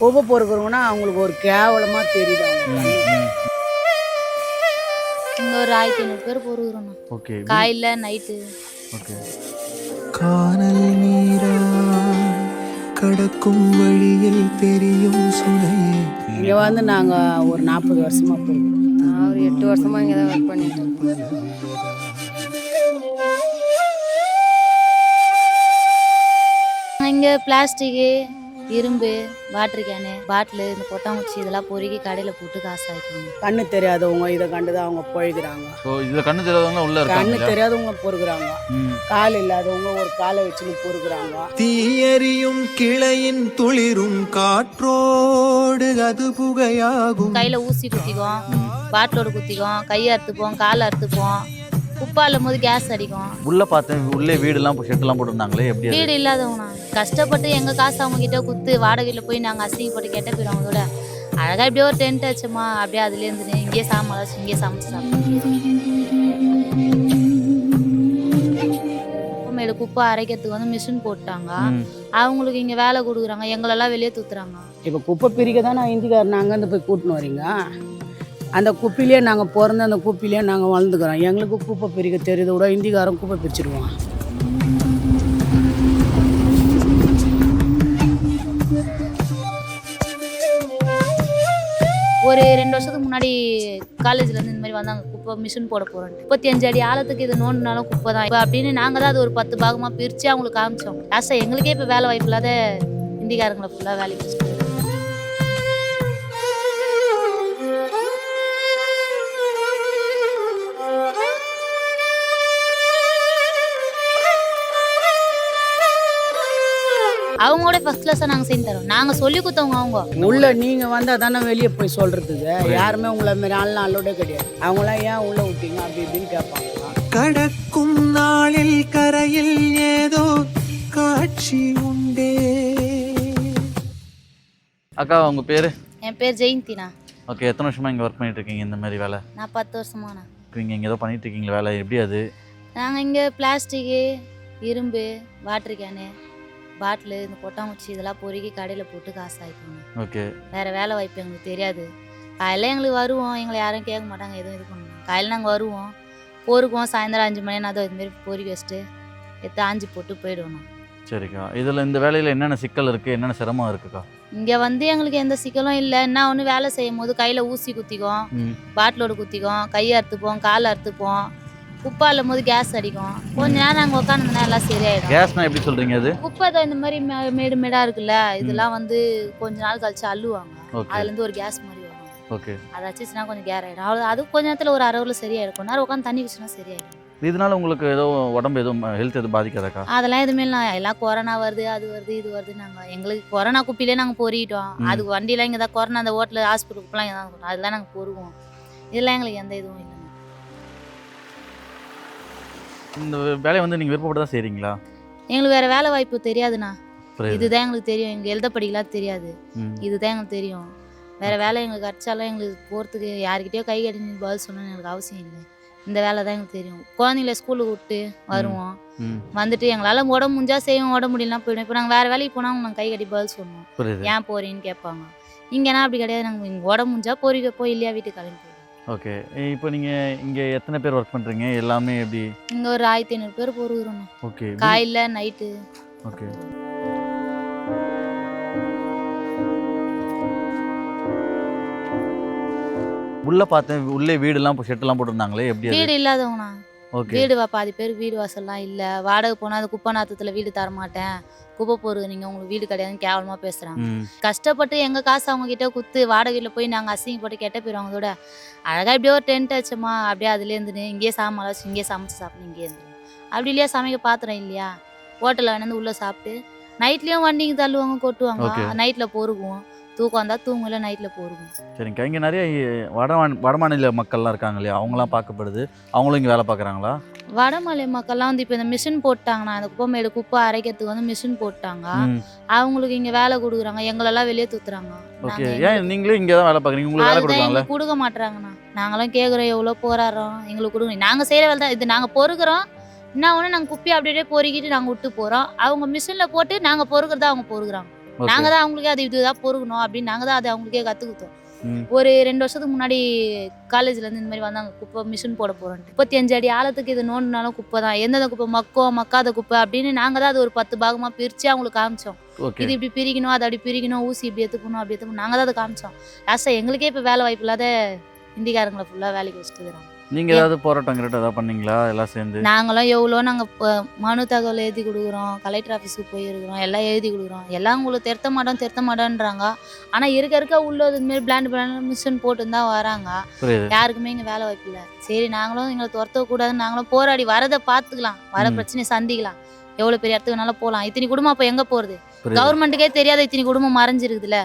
குப்பை பொறுக்கிறவங்கன்னா அவங்களுக்கு ஒரு கேவலமாக தெரியுது அவங்க இங்க ஒரு 1500 பேர் பொறுக்குறோம். ஓகே. காலையில நைட்டு. ஓகே. கானல் நீரா கடக்கும் வழியில் தெரியும் சுனையே. இங்கே வந்து நாங்கள் ஒரு 40 வருஷமாக பொறுக்கிறோம். நான் ஒரு 8 வருஷமா இங்கே தான் ஒர்க் பண்ணிட்டு இருக்கேன். இங்க பிளாஸ்டிக்கு, இரும்பு, வாட்டர் கேனு, பாட்டிலு, இந்த கொட்டாங்குச்சி இதெல்லாம் பொறுக்கி கடையில் போட்டு காசு ஆகிக்கணும். கண்ணு தெரியாதவங்க இதை கண்டுதான் அவங்க போய்க்கிறாங்க. ஸோ இதில் கண்ணு தெரியாதவங்க உள்ள கண்ணு இருக்காங்க. தெரியாதவங்க பொறுக்கிறாங்க. கால் இல்லாதவங்க ஒரு காலை வச்சுன்னு பொறுக்கிறாங்க. தீயறியும் கிளையின் துளிரும் காற்றோடு அது புகையாகும். கையில் ஊசி குத்திக்கும், பாட்டிலோடு குத்திக்கும், கையை அறுத்துப்போம், காலை அறுத்துப்போம். குப்பாலும் போது கேஸ் அடிக்கும். உள்ள பார்த்தேன், உள்ளே வீடெல்லாம் ஷெட்டெல்லாம் போட்டுருந்தாங்களே, எப்படி அது? வீடு இல்லாதவங்க கஷ்டப்பட்டு எங்கள் காசு அவங்க கிட்ட குத்து வாடகையில் போய் நாங்கள் அசிங்கப்பட்டு கெட்ட போயிடும். அவங்களோட அழகாக இப்படியே ஒரு டென்ட் வச்சோமா, அப்படியே அதுலேருந்து இங்கேயே சாமான் வச்சு இங்கேயே சமைச்சு சாப்பிட்டு குப்பை அரைக்கிறதுக்கு வந்து மிஷின் போட்டாங்க. அவங்களுக்கு இங்கே வேலை கொடுக்குறாங்க, எங்களெல்லாம் வெளியே தூத்துறாங்க. இப்போ குப்பை பிரிக்க தான் நான் இந்திக்காரன் அங்கேருந்து போய் கூட்டின்னு வரீங்க. அந்த குப்பிலேயே நாங்கள் பிறந்து அந்த குப்பிலேயே நாங்கள் வளர்ந்துக்கிறோம். எங்களுக்கு குப்பை பிரிக்க தெரியுது விட இந்திக்காரன் குப்பை பிரிச்சிடுவான். ஒரு 2 வருஷத்துக்கு முன்னாடி காலேஜ்லேருந்து இந்த மாதிரி வந்தாங்க, குப்பை மிஷின் போட போகிறோம். 35 அடி ஆழத்துக்கு இது நோண்டினாலும் குப்பை தான் இப்போ அப்படின்னு நாங்கள் தான் அது ஒரு 10 பாகமாக பிரித்து அவங்களுக்கு காமிச்சோம். லாஸ்ட்டாக எங்களுக்கே இப்போ வேலை வாய்ப்பு இல்லாத இந்திக்காரங்களை ஃபுல்லாக வேலைக்கு வச்சுட்டு அவங்களோட ஃபர்ஸ்ட் கிளாஸாக நாங்கள் செஞ்சு தரோம். நாங்கள் சொல்லி கொடுத்தவங்க அவங்க உள்ள நீங்கள் வந்தால் தானே வெளியே போய் சொல்கிறதுக்கு. யாருமே உங்களை மாரி ஆள்லாம் அல்லோட கிடையாது. அவங்களாம் ஏன் உள்ளே விட்டீங்க அப்படி இப்படின்னு கேட்பாங்க. கடக்கும் நாளில் கரையில் ஏதோ காட்சி உண்டே. அக்கா உங்க பேரு? என் பேர் ஜெயந்தினா. ஓகே. எத்தனை வருஷமா இங்கே ஒர்க் பண்ணிட்டு இருக்கீங்க இந்த மாதிரி வேலை? நான் 10 வருஷமாண்ணா. நீங்கள் இங்கே ஏதோ பண்ணிட்டு இருக்கீங்களா வேலை, எப்படி அது? நாங்கள் இங்கே பிளாஸ்டிக்கு, இரும்பு, வாட்டர் கேனு, பாட்டிலு, இந்த கொட்டாங்குச்சி இதெல்லாம் பொறுக்கி கடையில் போட்டு காசு ஆகிக்கணும். ஓகே. வேறு வேலை வாய்ப்பு எங்களுக்கு தெரியாது. காலையில் எங்களுக்கு வருவோம், எங்களை யாரும் கேட்க மாட்டாங்க, எதுவும் இது பண்ணுவோம். காலையில் நாங்கள் வருவோம், பொறுக்குவோம், சாயந்தரம் 5 மணி நான் இதுமாரி பொறுக்கி வச்சுட்டு எடுத்து ஆஞ்சி போட்டு போயிடுவோம். சரிக்கா. இதில் இந்த வேலையில் என்னென்ன சிக்கல் இருக்குது, என்னென்ன சிரமம் இருக்குக்கா? இங்கே வந்து எங்களுக்கு எந்த சிக்கலும் இல்லை. என்ன ஒன்று வேலை செய்யும் போது கையில் ஊசி குத்திக்கும், பாட்டிலோடு குத்திக்கும், கையை அறுத்துப்போம், காலை அறுத்துப்போம். குப்பை அள்ளும் போது கேஸ் அடிக்கும். கொஞ்ச நேரம் நாங்கள் உட்காந்துனா எல்லாம் சரியாயிடும். கேஸ்னா எப்படி சொல்கிறீங்க? அது குப்பை தான் இந்த மாதிரி மேடு மேடாக இருக்குல்ல, இதெல்லாம் வந்து கொஞ்ச நாள் கழிச்சு அள்ளுவாங்க. அதுலேருந்து ஒரு கேஸ் மாதிரி வரும். ஓகே. அதை வச்சுச்சுன்னா கொஞ்சம் கேர் ஆகிடும். அவ்வளோ அது கொஞ்ச நேரத்தில் ஒரு 1 ஹவரில் சரியாயிடும். கொஞ்ச நேரம் உட்காந்து தண்ணி வச்சுன்னா சரியாயிடும். இதனால உங்களுக்கு ஏதோ உடம்பு எதுவும் ஹெல்த் எதுவும் பாதிக்காதாக்கா? அதெல்லாம் எதுவுமே இல்லை. எல்லாம் கொரோனா வருது, அது வருது, இது வருது. நாங்கள் எங்களுக்கு கொரோனா குப்பிலே நாங்கள் பொறிக்கிட்டோம். அது வண்டியெலாம் இங்கே தான் கொரோனா அந்த ஹோட்டல் ஹாஸ்பிட்டல் குப்பெலாம் இங்கே தான் இருக்கும். அதெல்லாம் நாங்கள் பொறுவோம். இதெல்லாம் எங்களுக்கு எந்த இதுவும் இல்லை. இந்த வேலையை வந்து நீங்கள் விருப்பப்பட்டு தான் செய்கிறீங்களா? எங்களுக்கு வேறு வேலை வாய்ப்பு தெரியாதுண்ணா. இதுதான் எங்களுக்கு தெரியும். எங்களுக்கு எழுத படிக்கலாம் தெரியாது. இதுதான் எங்களுக்கு தெரியும். வேறு வேலை எங்களுக்கு கிடச்சாலும் எங்களுக்கு போகிறதுக்கு யாருக்கிட்டேயோ கை கட்டி பதில் சொல்லணும்னு எங்களுக்கு அவசியம் இல்லை. இந்த வேலை தான் எங்களுக்கு தெரியும். குழந்தைங்கள ஸ்கூலுக்கு விட்டு வருவோம், வந்துட்டு எங்களால் உடம்பு முடிஞ்சால் செய்வோம், உடம்பு முடியலாம் போயிடும். இப்போ நாங்கள் வேறு வேலைக்கு போனால் நாங்கள் கை கட்டி பதில் சொல்லணும். ஏன் போகிறீன்னு கேட்பாங்க. இங்கேனா அப்படி கிடையாது. நாங்கள் இங்கே உடம்பு முடிஞ்சால் போறீங்க போய் இல்லையா வீட்டுக்கு கிளம்பி போயிடும். ஓகே. இப்போ நீங்கள் இங்கே எத்தனை பேர் ஒர்க் பண்ணுறீங்க? எல்லாமே எப்படி? இங்கே ஒரு 1500 பேர் பொறுக்கிறோம். ஓகே. காலையில் நைட்டு. ஓகே. உள்ள பார்த்தேன், உள்ளே வீடெல்லாம் ஷெட்டெல்லாம் போட்டுருந்தாங்களே, எப்படி? வீடு இல்லாதவங்கண்ணா. ஓகே. வீடு பாதி பேர் வீடு வாசல்லாம் இல்லை. வாடகை போனால் அது குப்பை நாத்தத்தில் வீடு தரமாட்டேன், குப்பை போடுறீங்க, உங்களுக்கு வீடு கிடையாதுன்னு கேவலமாக பேசுகிறாங்க. கஷ்டப்பட்டு எங்கள் காசு அவங்க கிட்டே குத்து வாடகையில் போய் நாங்கள் அசிங்கப்பட்டு கெட்ட போயிடுவாங்க. அதோட அழகாக இப்படியே ஒரு டென்ட் வச்சோமா, அப்படியே அதுலேருந்து இங்கேயே சாமான் வச்சு இங்கேயே சமைச்சு சாப்பிட்டு இங்கேயே இருந்துடும். அப்படி இல்லையா சமைக்க பாத்திரம் இல்லையா, ஹோட்டலில் வேணாந்து உள்ளே சாப்பிட்டு நைட்லேயும் வண்டிங்க தள்ளுவாங்க, கொட்டுவாங்க. நைட்டில் பொறுக்குவோம், தூக்கம் வந்தால் தூங்கல, நைட்டில் போடுவோம். சரிங்க. இங்கே நிறைய வடமாநில மக்கள்லாம் இருக்காங்க இல்லையா, அவங்களாம் பார்க்கப்படுது. அவங்களும் இங்கே வேலை பார்க்குறாங்களா? வடமாநில மக்கள்லாம் வந்து இப்போ இந்த மிஷின் போட்டாங்கண்ணா. அந்த குப்பை அரைக்கிறதுக்கு வந்து மிஷின் போட்டாங்க. அவங்களுக்கு இங்கே வேலை கொடுக்குறாங்க, எங்களெல்லாம் வெளியே தூத்துறாங்க. ஓகே. ஏன் நீங்களும் இங்கே தான் வேலை பார்க்குறீங்க? உங்களுக்கு வேலை கொடுக்குறாங்களா? கொடுக்க மாட்டாங்கண்ணா. நாங்களும் கேட்குறோம், எவ்வளோ போராடுறோம், எங்களுக்கு கொடுங்க. நாங்கள் செய்கிற வேலை தான் இது. நாங்கள் பொறுக்கிறோம், என்ன ஒன்று நாங்கள் குப்பையை அப்படியே பொறுக்கிட்டு நாங்கள் விட்டு போகிறோம். அவங்க மிஷினில் போட்டு நாங்கள் பொறுக்கிறதா அவங்க பொறுக்குறாங்க. Okay. நாங்கள் தான் அவங்களுக்கே அது இதுதான் பொறுக்கணும் அப்படின்னு நாங்கள் தான் அதை அவங்களுக்கே கற்றுக் கொடுத்தோம். ம். ஒரு 2 வருஷத்துக்கு முன்னாடி காலேஜ்லேருந்து இந்த மாதிரி வந்தாங்க, குப்பை மிஷின் போட போகிறோன்ட்டு. 35 அடி ஆழத்துக்கு இது நோண்டினாலும் குப்பை தான், எந்தெந்த குப்பை மக்காத குப்பை அப்படின்னு நாங்கள் தான் அது ஒரு 10 பாகமாக பிரித்து அவங்களுக்கு காமிச்சோம். ஓகே. இது இப்படி பிரிக்கணும், அது அப்படி பிரிக்கணும், ஊசி இப்படி எடுத்துக்கணும் அப்படி எடுத்துக்கணும், நாங்கள் தான் அதை காமிச்சோம். லாஸ்ட்டாக எங்களுக்கே இப்போ வேலை வாய்ப்பு இல்லாத இந்திக்காரங்களை ஃபுல்லாக வேலைக்கு வச்சுட்டுக்கிறாங்க. நீங்கள் ஏதாவது போராட்டம் கிட்ட ஏதாவது பண்ணீங்களா எல்லாம் சேர்ந்து? நாங்களும் எவ்வளோ நாங்கள் மனு தகவல் எழுதி கொடுக்குறோம், கலெக்டர் ஆஃபீஸுக்கு போயிருக்கிறோம், எல்லாம் எழுதி கொடுக்குறோம். எல்லாம் உங்களுக்கு திருத்த மாட்டோன்றாங்க. ஆனால் இருக்க உள்ள இதுமாரி பிளான் மிஷின் போட்டு தான் வராங்க. புரியுது. யாருக்குமே இங்கே வேலை வாய்ப்பு இல்லை. சரி நாங்களும் எங்களை துரத்தக்கூடாதுன்னு நாங்களும் போராடி வரதை பார்த்துக்கலாம், வர பிரச்சனையை சந்திக்கலாம், எவ்வளோ பெரிய இடத்துக்கு வேணாலும் போகலாம். இத்தனை குடும்பம் அப்போ எங்கே போகிறது? கவர்மெண்ட்டுக்கே தெரியாத இத்தனை குடும்பம் மறைஞ்சிருக்குதுல்ல,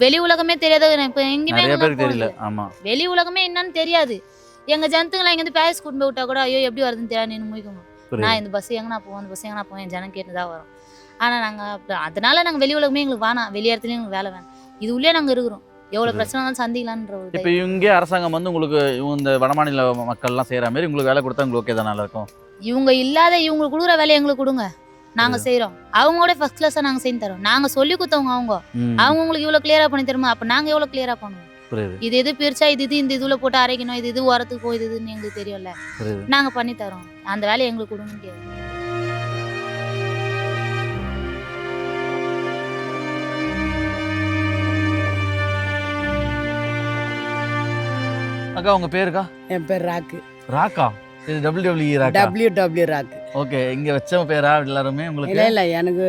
வெளி உலகமே தெரியாத இப்போ எங்கேயுமே நிறைய பேருக்கு தெரியல. ஆமா, வெளி உலகமே என்னன்னு தெரியாது. எங்க ஜனத்துங்களை இங்கேருந்து பேஸ் கூட்டு போய் விட்டா கூட ஐயோ எப்படி வருதுன்னு தெரியாது நின்று முடிக்கணும். நான் இந்த பஸ் எங்கன்னா போவோம், அந்த பஸ் எங்கன்னா போவேன், என் ஜனம் கேட்டு தான் வரும். ஆனால் நாங்கள் அதனால நாங்கள் வெளி உலகமே எங்களுக்கு வேணாம், வெளி இடத்துலையும் எங்களுக்கு வேலை வேணும், இது உள்ளே நாங்கள் இருக்கிறோம், எவ்வளோ பிரச்சனை சந்திக்கலான்ற ஒரு இப்போ இங்கே அரசாங்கம் வந்து உங்களுக்கு இந்த வடமாநில மக்கள்லாம் செய்கிற மாதிரி உங்களுக்கு வேலை கொடுத்தா உங்களுக்கு ஓகே தான், நல்லா இருக்கும். இவங்க இல்லாத இவங்களுக்கு கொடுக்குற வேலையை எங்களுக்கு கொடுங்க, நாங்கள் செய்கிறோம். அவங்களோட ஃபர்ஸ்ட் கிளாஸாக நாங்கள் செஞ்சு தரோம். நாங்கள் சொல்லி கொடுத்தவங்க அவங்க உங்களுக்கு இவ்வளோ கிளியராக பண்ணி தருமா, அப்போ நாங்கள் எவ்வளோ கிளியராக பண்ணுவோம். இது எது பிரிச்சா இது இந்த இதுல போட்டு அரைக்கணும், இது உரத்துக்கு போய் இதுன்னு எங்களுக்கு தெரியும்ல, நாங்கள் பண்ணி தரோம். அந்த வேலையை எங்களுக்கு கொடுங்கன்னு கேட்குறோம். அக்கா உங்க பேருக்கா? என் பேர் ராக்கு. ராக்கா? இது WWE ராக்கா? WW ராக்கு. ஓகே, இங்க வச்ச பேரா எல்லாருமே உங்களுக்கு? இல்லை இல்லை, எனக்கு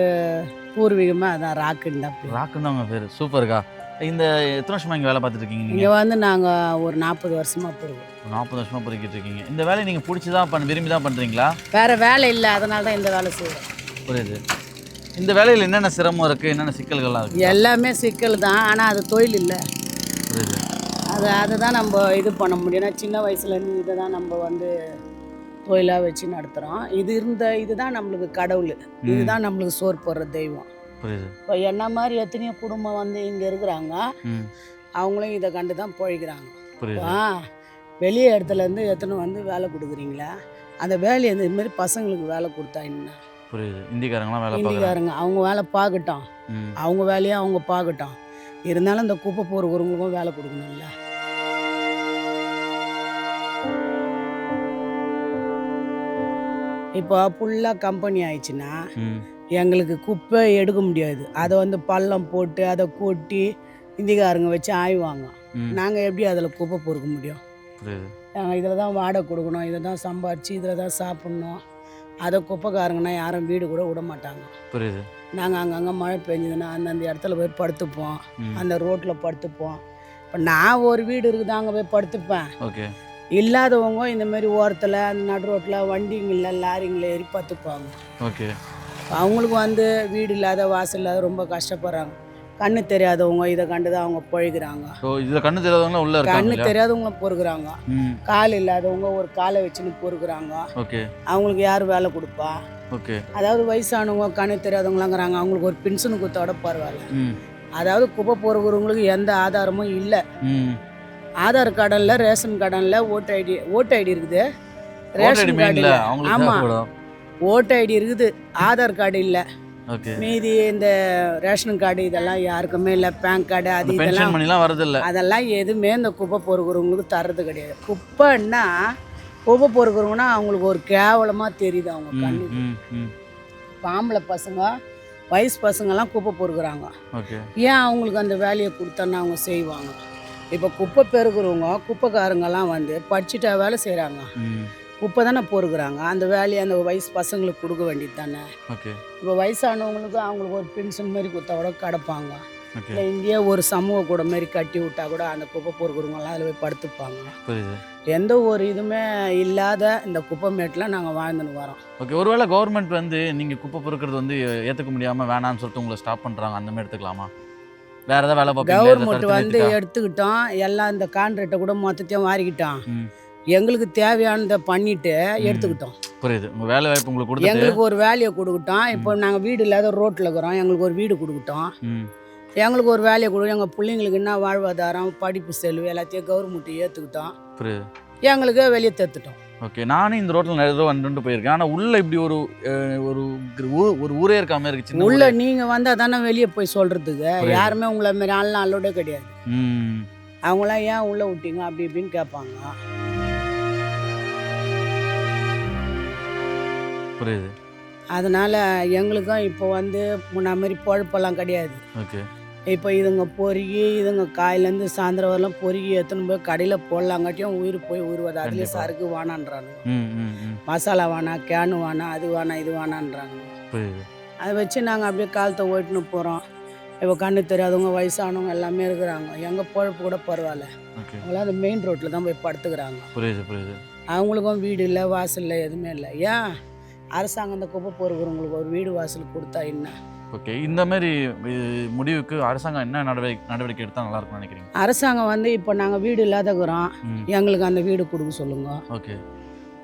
பூர்வீகமாக அதான் ராக்குன்னு தான் பேர். ராக்குன்னு தான் உங்க பேர். சூப்பர்க்கா. இந்த எத்தனை வருஷமா இங்கே வேலை பார்த்துட்டு இருக்கீங்க நீங்கள்? இங்கே வந்து நாங்கள் ஒரு 40 வருஷமாக போடுவோம். 40 வருஷமா பொறுக்கிட்டு இருக்கீங்க. இந்த வேலையை நீங்கள் பிடிச்சி தான் விரும்பி தான் பண்ணுறீங்களா? வேறு வேலை இல்லை, அதனால தான் இந்த வேலை செய்வோம். புரியுது. இந்த வேலையில் என்னென்ன சிரமம் இருக்குது, என்னென்ன சிக்கல்கள்லாம் இருக்குது? எல்லாமே சிக்கல் தான், ஆனால் அது தொழில் இல்லை. புரியுது. அதை தான் நம்ம இது பண்ண முடியும். ஏன்னா சின்ன வயசுலேருந்து இதை தான் நம்ம வந்து தொழிலாக வச்சு நடத்துகிறோம். இதுதான் நம்மளுக்கு கடவுள், இதுதான் நம்மளுக்கு சோறு போடுற தெய்வம். புரியுது. இப்போ என்ன மாதிரி எத்தனையோ குடும்பம் வந்து இங்கே இருக்கிறாங்க, அவங்களும் இதை கண்டு தான் பிழைக்கிறாங்க. வெளியே இடத்துலேருந்து எத்தனை வந்து வேலை கொடுக்குறீங்களா, அந்த வேலையை இந்த மாதிரி பசங்களுக்கு வேலை கொடுத்தா என்ன? புரியுது. இந்திக்காரங்க அவங்க வேலை பார்க்கட்டும், அவங்க வேலையை அவங்க பார்க்கட்டும், இருந்தாலும் இந்த குப்பை போகிறவங்களுக்கும் வேலை கொடுக்கணும்ல. இப்போ ஃபுல்லாக கம்பெனி ஆயிடுச்சுன்னா எங்களுக்கு குப்பை எடுக்க முடியாது. அதை வந்து பள்ளம் போட்டு அதை கொட்டி இந்திக்காரங்க வச்சு ஆய்வாங்க. நாங்கள் எப்படி அதில் குப்பை பொறுக்க முடியும்? இதில் தான் வாடகை கொடுக்கணும், இதை தான் சம்பாரித்து இதில் தான் சாப்பிட்ணும். அதை குப்பைக்காரங்கன்னா யாரும் வீடு கூட விட மாட்டாங்க. புரியுது. நாங்கள் அங்கங்கே மழை பெஞ்சதுன்னா அந்தந்த இடத்துல போய் படுத்துப்போம், அந்த ரோட்டில் படுத்துப்போம். இப்போ நான் ஒரு வீடு இருக்குது, அங்கே போய் படுத்துப்பேன். ஓகே. இல்லாதவங்க இந்த மாதிரி ஓரத்தில் அந்த நடு ரோட்டில் வண்டிங்களில் லாரிங்களில் ஏறி படுத்துப்பாங்க. ஓகே. அவங்களுக்கு வந்து வீடு இல்லாத வாசல் இல்லாத ரொம்ப கஷ்டப்படுறாங்க. கண்ணு தெரியாதவங்க இதை கண்டு தான் அவங்க பிழைக்கிறாங்க. கண்ணு தெரியாதவங்க உள்ள இருக்காங்க, கண்ணு தெரியாதவங்களும் பொறுக்குறாங்க. கால் இல்லாதவங்க ஒரு காலை வச்சுன்னு பொறுக்குறாங்க. அவங்களுக்கு யார் வேலை கொடுப்பா? அதாவது வயசானவங்க கண்ணு தெரியாதவங்களாங்கிறாங்க, அவங்களுக்கு ஒரு பென்ஷன் கொடுத்தோட பரவாயில்ல. அதாவது குப்பை பொறுக்கிறவங்களுக்கு எந்த ஆதாரமும் இல்லை. ஆதார் கார்டில், ரேஷன் கார்டில் ஓட்டு ஐடி இருக்குது, ரேஷன் கார்டு இல்லை. ஆமாம், ஓட்டு ஐடி இருக்குது, ஆதார் கார்டு இல்லை. மீதி இந்த ரேஷன் கார்டு இதெல்லாம் யாருக்குமே இல்லை. பேன் கார்டு அது இதெல்லாம் வரதில்லை. அதெல்லாம் எதுவுமே இந்த குப்பை பொறுக்கிறவங்களுக்கு தர்றது கிடையாது. குப்பைன்னா குப்பை பொறுக்கிறவங்கன்னா அவங்களுக்கு ஒரு கேவலமாக தெரியுது அவங்க கண்ணுக்கு. ஆம்பளை பசங்க வயசு பசங்கள்லாம் குப்பை பொறுக்கிறாங்க. ஏன் அவங்களுக்கு அந்த வேலையை கொடுத்தோன்னா அவங்க செய்வாங்க. இப்போ குப்பை பெருக்கிறவங்க குப்பைக்காரங்கெல்லாம் வந்து படிச்சுட்டா வேலை செய்கிறாங்க, குப்பை தானே பொறுக்கிறாங்க. அந்த வேலையை அந்த வயசு பசங்களுக்கு கொடுக்க வேண்டியது தானே. இப்போ வயசானவங்களுக்கு அவங்களுக்கு ஒரு பென்ஷன் மாதிரி கொடுத்தா கூட கிடப்பாங்க. இல்லை இங்கேயே ஒரு சமூக கூட மாரி கட்டி விட்டா கூட அந்த குப்பை பொறுக்கிறவங்கலாம் அதில் போய் படுத்துப்பாங்க. எந்த ஒரு இதுவுமே இல்லாத இந்த குப்பை மேட்டில் நாங்கள் வாழ்ந்துன்னு வரோம். ஓகே. ஒருவேளை கவர்மெண்ட் வந்து நீங்கள் குப்பை பொறுக்கிறது வந்து ஏற்றுக்க முடியாமல் வேணான்னு சொல்லிட்டு உங்களை ஸ்டாப் பண்ணுறாங்க, அந்த மாதிரி எடுத்துக்கலாமா? வேறு ஏதாவது வேலை பார்ப்பீங்களா? கவர்மெண்ட் வந்து எடுத்துக்கிட்டோம், எல்லாம் இந்த கான்ட்ராக்டை கூட மொத்தத்தையும் மாறிக்கிட்டோம். எங்களுக்கு தேவையானதை பண்ணிட்டு எடுத்துக்கிட்டோம். புரியுது. உங்கள் வேலை வாய்ப்பு உங்களுக்கு கொடுத்து எங்களுக்கு ஒரு வேலையை கொடுக்கிட்டோம். இப்போ நாங்கள் வீடு இல்லாத ரோட்டில் இருக்கிறோம், எங்களுக்கு ஒரு வீடு கொடுக்கிட்டோம். எங்களுக்கு ஒரு வேலையை கொடுக்கும், எங்கள் பிள்ளைங்களுக்கு என்ன வாழ்வாதாரம், படிப்பு செலவு எல்லாத்தையும் கவர்மெண்ட்டு ஏற்றுக்கிட்டோம். புரியுது. எங்களுக்கு வெளியே தத்துட்டோம். ஓகே, நானும் இந்த ரோட்டில் நிறைய தடவை வந்துட்டு போயிருக்கேன். ஆனால் உள்ள இப்படி ஒரு ஒரு ஒரு ஊரே இருக்காம இருக்கு, சின்ன உள்ள ஊரே. நீங்கள் வந்தால் தானே வெளியே போய் சொல்கிறதுக்கு. புரியுது. யாருமே உங்களை மாரி ஆள்லாம் அல்லோட கிடையாது. ம் அவங்களாம் ஏன் உள்ளே விட்டீங்க அப்படி இப்படின்னு கேட்பாங்க. புரியுது. அதனால் எங்களுக்கும் இப்போ வந்து முன்ன மாதிரி பொழப்பெல்லாம் கிடையாது. ஓகே. இப்போ இதுங்க பொறுகி இதுங்க காயிலேருந்து சாயந்தரம் வரலாம் பொறுகி எடுத்துன்னு போய் கடையில் போடலாங்காட்டியும் உயிர் போய் உருவாது. அதுலேயே கண்டிப்பா. சரக்கு வேணான்றாங்க, ம் ம் ம் மசாலா வேணாம், கேனு வேணாம், அது வேணாம், இது வேணான்றாங்க. புரியுது. அதை வச்சு நாங்கள் அப்படியே காலத்தை ஓட்டின்னு போகிறோம். இப்போ கண்ணு தெரியாதவங்க வயசானவங்க எல்லாமே இருக்கிறாங்க. எங்கள் பொழப்பு கூட பரவாயில்ல. ஓகே. அவங்களாம் அந்த மெயின் ரோட்டில் தான் போய் படுத்துக்கிறாங்க. புரியுது புரியுது. அவங்களுக்கும் வீடு இல்லை, வாசல் இல்லை, எதுவுமே இல்லை. ஏன் அரசாங்கம் இந்த குப்பை பொறுக்கிறவங்களுக்கு ஒரு வீடு வாசல் கொடுத்தா என்ன? ஓகே, இந்த மாதிரி முடிவுக்கு அரசாங்கம் என்ன நடவடிக்கை எடுத்தால் நல்லா இருக்கும்னு நினைக்கிறீங்க? அரசாங்கம் வந்து இப்போ நாங்கள் வீடு இல்லாதக்கிறோம், ம் எங்களுக்கு அந்த வீடு கொடுக்க சொல்லுங்க. ஓகே.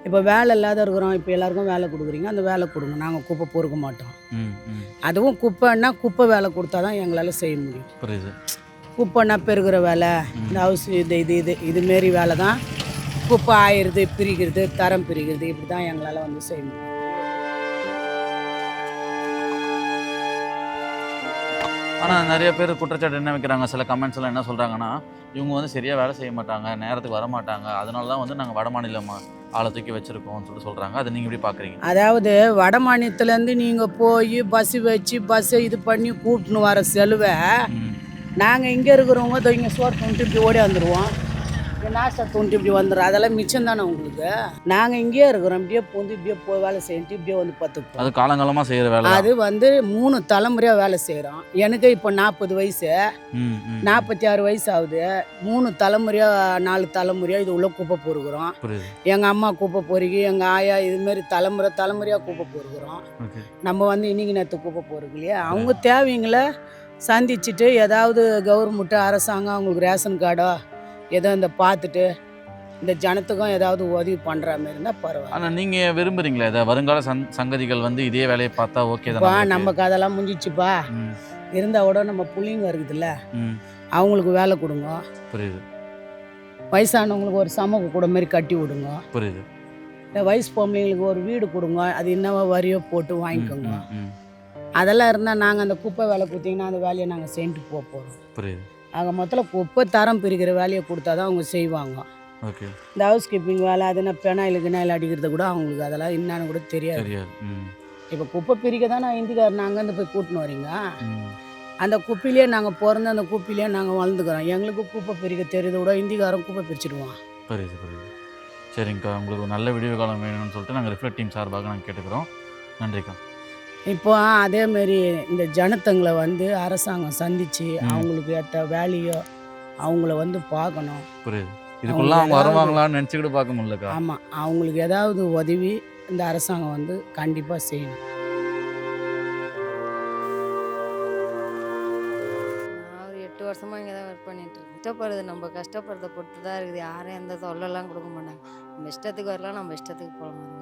இப்போ வேலை இல்லாத இருக்கிறோம், இப்போ எல்லாருக்கும் வேலை கொடுக்குறீங்க, அந்த வேலை கொடுங்க. நாங்கள் குப்பை பொறுக்க மாட்டோம். ம் ம் அதுவும் குப்பைன்னா குப்பை வேலை கொடுத்தா தான் எங்களால் செய்ய முடியும். புரியுது. குப்பைன்னா பெருகிற வேலை, இந்த ஹவுஸ் இதுமாரி வேலை தான். குப்பை ஆயிடுது, பிரிக்கிறது, தரம் பிரிக்கிறது, இப்படி தான் எங்களால் வந்து செய்ய முடியும். ஆனால் நிறைய பேர் குற்றச்சாட்டு என்ன வைக்கிறாங்க, சில கமெண்ட்ஸ் எல்லாம் என்ன சொல்கிறாங்கன்னா, இவங்க வந்து சரியாக வேலை செய்ய மாட்டாங்க, நேரத்துக்கு வர மாட்டாங்க, அதனால தான் வந்து நாங்கள் வட மாநிலம் ஆளை தூக்கி வச்சுருக்கோம்னு சொல்லிட்டு சொல்கிறாங்க. அதை நீங்கள் எப்படி பார்க்குறீங்க? அதாவது வட மாநிலத்துலேருந்து நீங்கள் போய் பஸ்ஸு வச்சு பஸ்ஸை இது பண்ணி கூப்பிட்டுன்னு வர செலவை ம் நாங்கள் இங்கே இருக்கிறவங்க இதோ இங்கே சோறு தூண்ட்டு இப்படி ஓடி வந்துடுவோம், இங்கே நாஸ்டா தூண்ட்டு இப்படி வந்துடும். அதெல்லாம் மிச்சம் தானே உங்களுக்கு. நாங்கள் இங்கேயே இருக்கிறோம், இப்படியே பூந்து இப்படியே போய் வேலை செய்யிட்டு இப்படியே வந்து பார்த்துப்போம். அது காலங்காலமாக செய்கிற வேலை. அது வந்து 3 தலைமுறையாக வேலை செய்கிறோம். எனக்கு இப்போ 40 வயசு, ம் ம் 46 வயசு ஆகுது. 3 தலைமுறையாக 4 தலைமுறையாக இது உள்ள குப்பை பொறுக்கிறோம். புரியுது. எங்கள் அம்மா குப்பை பொறுக்கி, எங்கள் ஆயா இதுமாரி தலைமுறையாக குப்பை பொறுக்கிறோம். ஓகே. நம்ம வந்து இன்னைக்கு நேற்று குப்பை பொறுக்கலையே. அவங்க தேவைங்களை சந்திச்சுட்டு ஏதாவது கவர்மெண்ட்டு அரசாங்கம் அவங்களுக்கு ரேஷன் கார்டோ ஏதோ இந்த பார்த்துட்டு இந்த ஜனத்துக்கும் ஏதாவது உதவி பண்ணுற மாதிரி இருந்தால் பரவாயில்ல. ஆனால் நீங்கள் விரும்புகிறீங்களா இதை, வருங்கால சங்கதிகள் வந்து இதே வேலையை பார்த்தா ஓகே பா தான்? நமக்கு அதெல்லாம் முடிஞ்சிச்சுப்பா. ம் இருந்தால் கூட நம்ம புள்ளிங்க இருக்குதுல்ல, ம் அவங்களுக்கு வேலை கொடுங்க. புரியுது வயசானவங்களுக்கு ஒரு சமூக கூட மாதிரி கட்டி விடுங்க. புரியுது. இந்த வயசு பொம்பளைங்களுக்கு ஒரு வீடு கொடுங்க. அது என்னவோ வரியோ போட்டு வாங்கிக்கோங்க. ம் ம் அதெல்லாம் இருந்தால் நாங்கள் அந்த குப்பை வேலை கொடுத்தீங்கன்னா அந்த வேலையை நாங்கள் செஞ்சுட்டு போகிறோம். புரியுது. ஆக மொத்தத்தில் குப்பை தரம் பிரிக்கிற வேலையை கொடுத்தா தான் அவங்க செய்வாங்க. ஓகே. இந்த ஹவுஸ் கீப்பிங் வேலை, அதுனா பெனாயில் கினாயில் அடிக்கிறது கூட அவங்களுக்கு அதெல்லாம் என்னன்னு கூட தெரியாது. தெரியாது. ம் இப்போ குப்பை பிரிக்க தான் நான் இந்திக்காரன் அங்கேருந்து போய் கூட்டின்னு வரீங்க. ம் அந்த குப்பையிலே நாங்கள் பிறந்து அந்த குப்பையிலே நாங்கள் வளர்ந்துக்கிறோம். எங்களுக்கு குப்பை பிரிக்க தெரியுது கூட இந்திக்காரன் குப்பை பிரிச்சுடுவான். புரியுது புரியுது. சரிங்கக்கா, உங்களுக்கு ஒரு நல்ல விடிவு காலம் வேணும்னு சொல்லிட்டு நாங்கள் ரிஃப்ளெக்ட் டீம் சார்பாக நாங்கள் கேட்டுக்கிறோம். நன்றிக்கா. இப்போ அதேமாரி இந்த ஜனத்தங்களை வந்து அரசாங்கம் சந்தித்து அவங்களுக்கு ஏற்ற வேலையோ அவங்கள வந்து பார்க்கணும். புரியுது. இதுக்குள்ள அவங்க வருவாங்களான்னு நினச்சிக்கிட்டு பார்க்க முடியலக்கா. ஆமாம், அவங்களுக்கு ஏதாவது உதவி இந்த அரசாங்கம் வந்து கண்டிப்பாக செய்யணும். நான் ஒரு 8 வருஷமாக இங்கே தான் ஒர்க் பண்ணிட்டு இருக்கேன். கஷ்டப்படுறது நம்ம கஷ்டப்படுறத பொறுத்து தான் இருக்குது. யாரும் எந்த தொல்லைலாம் கொடுக்க மாட்டாங்க. நம்ம இஷ்டத்துக்கு வரலாம், நம்ம இஷ்டத்துக்கு போகலாம்.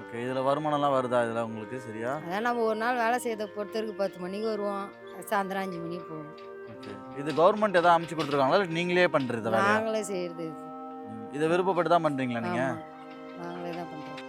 ஓகே, இதில் வருமானம்லாம் வருதா இதில் உங்களுக்கு? சரியா? அதான் நம்ம ஒரு நாள் வேலை செய்யறதை பொறுத்து இருக்கு. 10 மணிக்கு வருவோம், சாயந்தரம் 5 மணிக்கு போவோம். ஓகே, இது கவர்மெண்ட் எதாவது அமைச்சு கொடுத்துருக்காங்களா இல்லை நீங்களே பண்ணுறது வேலையா? நாங்களே செய்யறது. இதை விருப்பப்பட்டு தான் பண்ணுறீங்களா நீங்கள்? நாங்களே தான் பண்ணுறோம்.